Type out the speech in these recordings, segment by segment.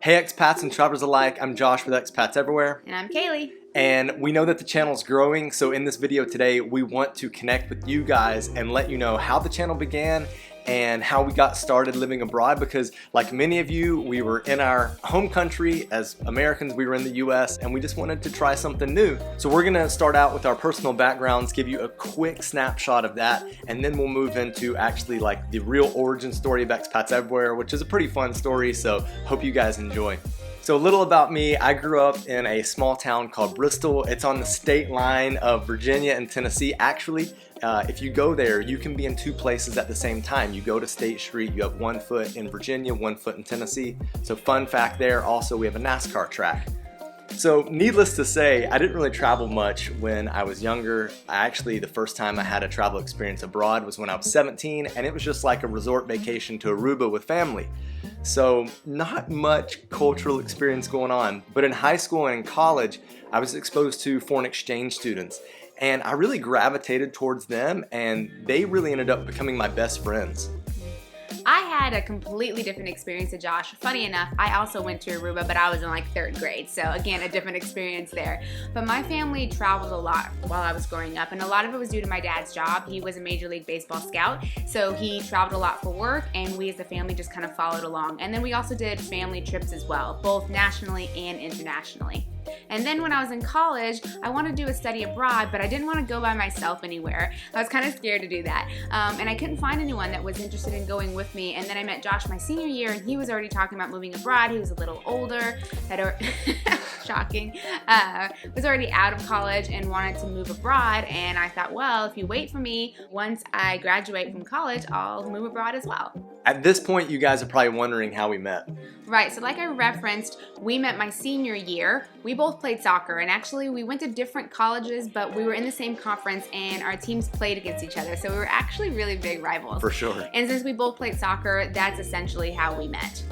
Hey expats and travelers alike, I'm Josh with Expats Everywhere. And I'm Kalie. And we know that the channel is growing, so in this video today, we want to connect with you guys and let you know how the channel began and how we got started living abroad, because like many of you, we were in our home country. As Americans, we were in the US and we just wanted to try something new. So we're gonna start out with our personal backgrounds, give you a quick snapshot of that, and then we'll move into actually like the real origin story of Expats Everywhere, which is a pretty fun story, so hope you guys enjoy. So a little about me, I grew up in a small town called Bristol. It's on the state line of Virginia and Tennessee. Actually, if you go there, you can be in two places at the same time. You go to State Street, you have 1 foot in Virginia, 1 foot in Tennessee. So fun fact there, also we have a NASCAR track. So needless to say, I didn't really travel much when I was younger. Actually, the first time I had a travel experience abroad was when I was 17, and it was just like a resort vacation to Aruba with family. So not much cultural experience going on. But in high school and in college, I was exposed to foreign exchange students, and I really gravitated towards them, and they really ended up becoming my best friends. I had a completely different experience to Josh. Funny enough, I also went to Aruba, but I was in like 3rd grade, so again, a different experience there. But my family traveled a lot while I was growing up, and a lot of it was due to my dad's job. He was a Major League Baseball scout, so he traveled a lot for work, and we as a family just kind of followed along. And then we also did family trips as well, both nationally and internationally. And then when I was in college, I wanted to do a study abroad, but I didn't want to go by myself anywhere. I was kind of scared to do that. And I couldn't find anyone that was interested in going with me. And then I met Josh my senior year, and he was already talking about moving abroad. He was a little older, shocking, was already out of college and wanted to move abroad. And I thought, well, if you wait for me, once I graduate from college, I'll move abroad as well. At this point, you guys are probably wondering how we met. Right, so like I referenced, we met my senior year. We both played soccer, and actually we went to different colleges, but we were in the same conference and our teams played against each other. So we were actually really big rivals. For sure. And since we both played soccer, that's essentially how we met.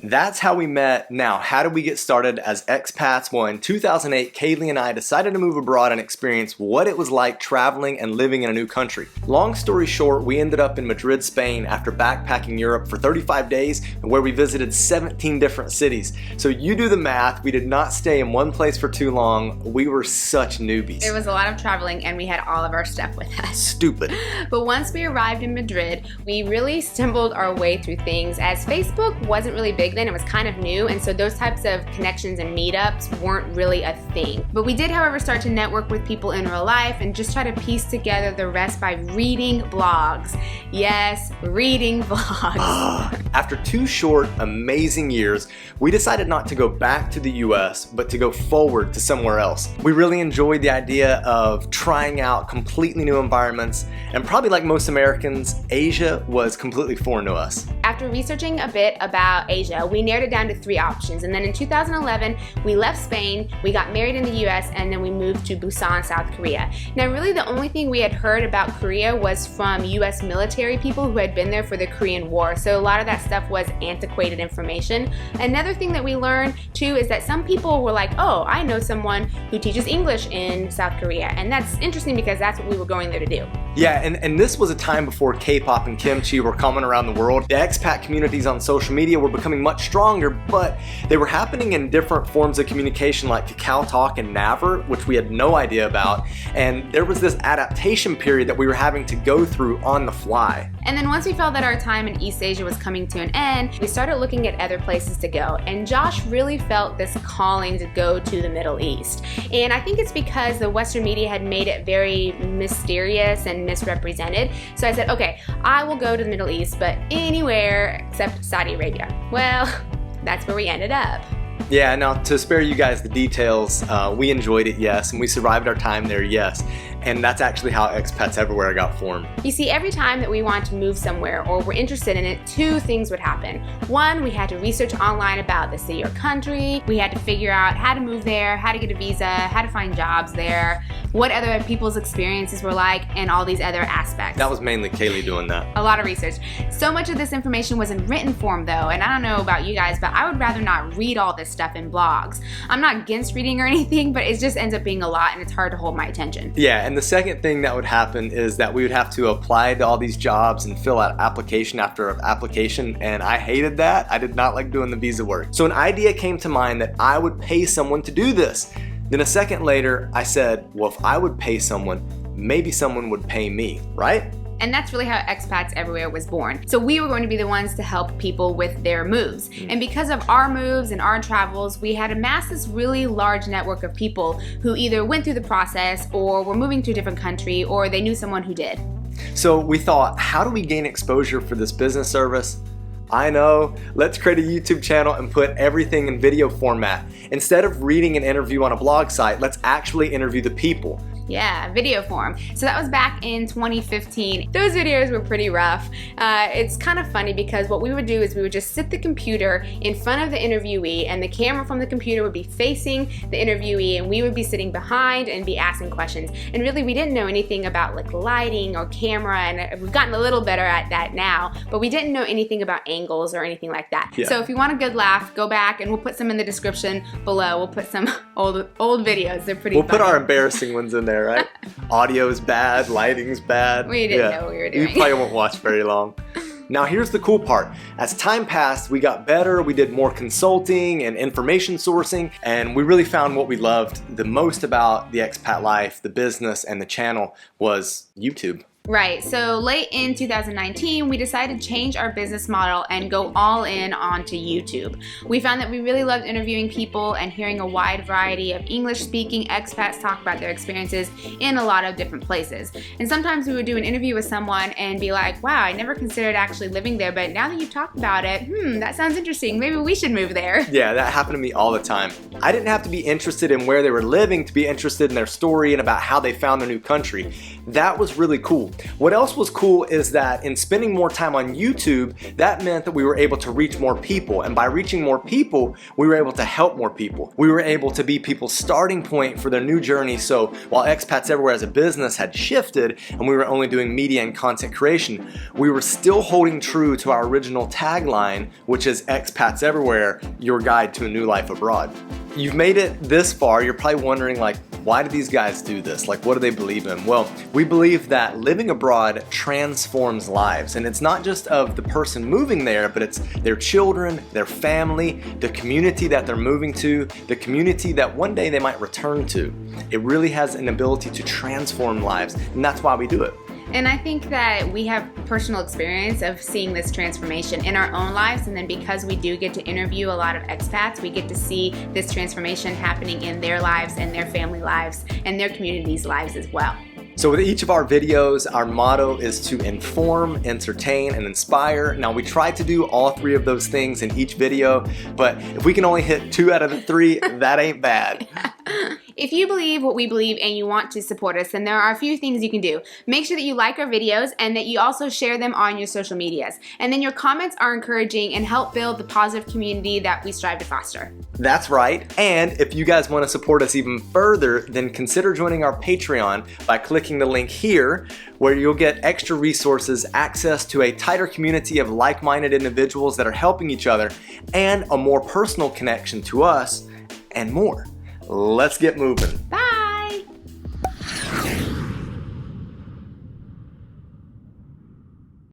That's how we met. Now, how did we get started as expats? Well, in 2008, Kalie and I decided to move abroad and experience what it was like traveling and living in a new country. Long story short, we ended up in Madrid, Spain after backpacking Europe for 35 days, where we visited 17 different cities. So you do the math, we did not stay in one place for too long. We were such newbies. It was a lot of traveling, and we had all of our stuff with us. Stupid. But once we arrived in Madrid, we really stumbled our way through things, as Facebook wasn't really big then. It was kind of new, and so those types of connections and meetups weren't really a thing. But we did, however, start to network with people in real life and just try to piece together the rest by reading blogs. Yes, reading blogs. After 2 short, amazing years, we decided not to go back to the US, but to go forward to somewhere else. We really enjoyed the idea of trying out completely new environments, and probably like most Americans, Asia was completely foreign to us. After researching a bit about Asia, we narrowed it down to 3 options. And then in 2011, we left Spain, we got married in the US, and then we moved to Busan, South Korea. Now, really the only thing we had heard about Korea was from US military people who had been there for the Korean War. So a lot of that stuff was antiquated information. Another thing that we learned too is that some people were like, oh, I know someone who teaches English in South Korea. And that's interesting because that's what we were going there to do. Yeah, and this was a time before K-pop and kimchi were common around the world. The expat communities on social media were becoming much stronger, but they were happening in different forms of communication like Kakao Talk and Naver, which we had no idea about. And there was this adaptation period that we were having to go through on the fly. And then once we felt that our time in East Asia was coming to an end, we started looking at other places to go. And Josh really felt this calling to go to the Middle East. And I think it's because the Western media had made it very mysterious and misrepresented. So I said, okay, I will go to the Middle East, but anywhere except Saudi Arabia. Well, that's where we ended up. Yeah, now to spare you guys the details, we enjoyed it, yes, and we survived our time there, yes. And that's actually how Expats Everywhere got formed. You see, every time that we wanted to move somewhere or were interested in it, 2 things would happen. 1, we had to research online about the city or country. We had to figure out how to move there, how to get a visa, how to find jobs there, what other people's experiences were like, and all these other aspects. That was mainly Kalie doing that. A lot of research. So much of this information was in written form though, and I don't know about you guys, but I would rather not read all this stuff in blogs. I'm not against reading or anything, but it just ends up being a lot and it's hard to hold my attention. Yeah, and the second thing that would happen is that we would have to apply to all these jobs and fill out application after application, and I hated that. I did not like doing the visa work. So an idea came to mind that I would pay someone to do this. Then a second later, I said, well, if I would pay someone, maybe someone would pay me, right? And that's really how Expats Everywhere was born. So we were going to be the ones to help people with their moves. And because of our moves and our travels, we had amassed this really large network of people who either went through the process or were moving to a different country or they knew someone who did. So we thought, how do we gain exposure for this business service? I know, let's create a YouTube channel and put everything in video format. Instead of reading an interview on a blog site, let's actually interview the people. Yeah, video form. So that was back in 2015. Those videos were pretty rough. It's kind of funny because what we would do is we would just sit the computer in front of the interviewee and the camera from the computer would be facing the interviewee and we would be sitting behind and be asking questions. And really we didn't know anything about like lighting or camera, and we've gotten a little better at that now, but we didn't know anything about angles or anything like that. Yeah. So if you want a good laugh, go back and we'll put some in the description below. We'll put some old videos. They're pretty funny. We'll put our embarrassing ones in there. Right? Audio's bad, lighting's bad. We didn't know what we were doing. You probably won't watch very long. Now here's the cool part. As time passed, we got better, we did more consulting and information sourcing, and we really found what we loved the most about the expat life, the business, and the channel was YouTube. Right, so late in 2019, we decided to change our business model and go all in onto YouTube. We found that we really loved interviewing people and hearing a wide variety of English-speaking expats talk about their experiences in a lot of different places. And sometimes we would do an interview with someone and be like, wow, I never considered actually living there, but now that you've talked about it, that sounds interesting. Maybe we should move there. Yeah, that happened to me all the time. I didn't have to be interested in where they were living to be interested in their story and about how they found their new country. That was really cool. What else was cool is that in spending more time on YouTube, that meant that we were able to reach more people. And by reaching more people, we were able to help more people. We were able to be people's starting point for their new journey. So while Expats Everywhere as a business had shifted and we were only doing media and content creation, we were still holding true to our original tagline, which is Expats Everywhere, your guide to a new life abroad. You've made it this far, you're probably wondering like, why do these guys do this? Like, what do they believe in? Well, we believe that living abroad transforms lives. And it's not just of the person moving there, but it's their children, their family, the community that they're moving to, the community that one day they might return to. It really has an ability to transform lives, and that's why we do it. And I think that we have personal experience of seeing this transformation in our own lives, and then because we do get to interview a lot of expats, we get to see this transformation happening in their lives and their family lives and their communities' lives as well. So with each of our videos, our motto is to inform, entertain, and inspire. Now we try to do all three of those things in each video, but if we can only hit 2 out of the 3, that ain't bad. If you believe what we believe and you want to support us, then there are a few things you can do. Make sure that you like our videos and that you also share them on your social medias. And then your comments are encouraging and help build the positive community that we strive to foster. That's right. And if you guys want to support us even further, then consider joining our Patreon by clicking the link here, where you'll get extra resources, access to a tighter community of like-minded individuals that are helping each other, and a more personal connection to us, and more. Let's get moving. Bye.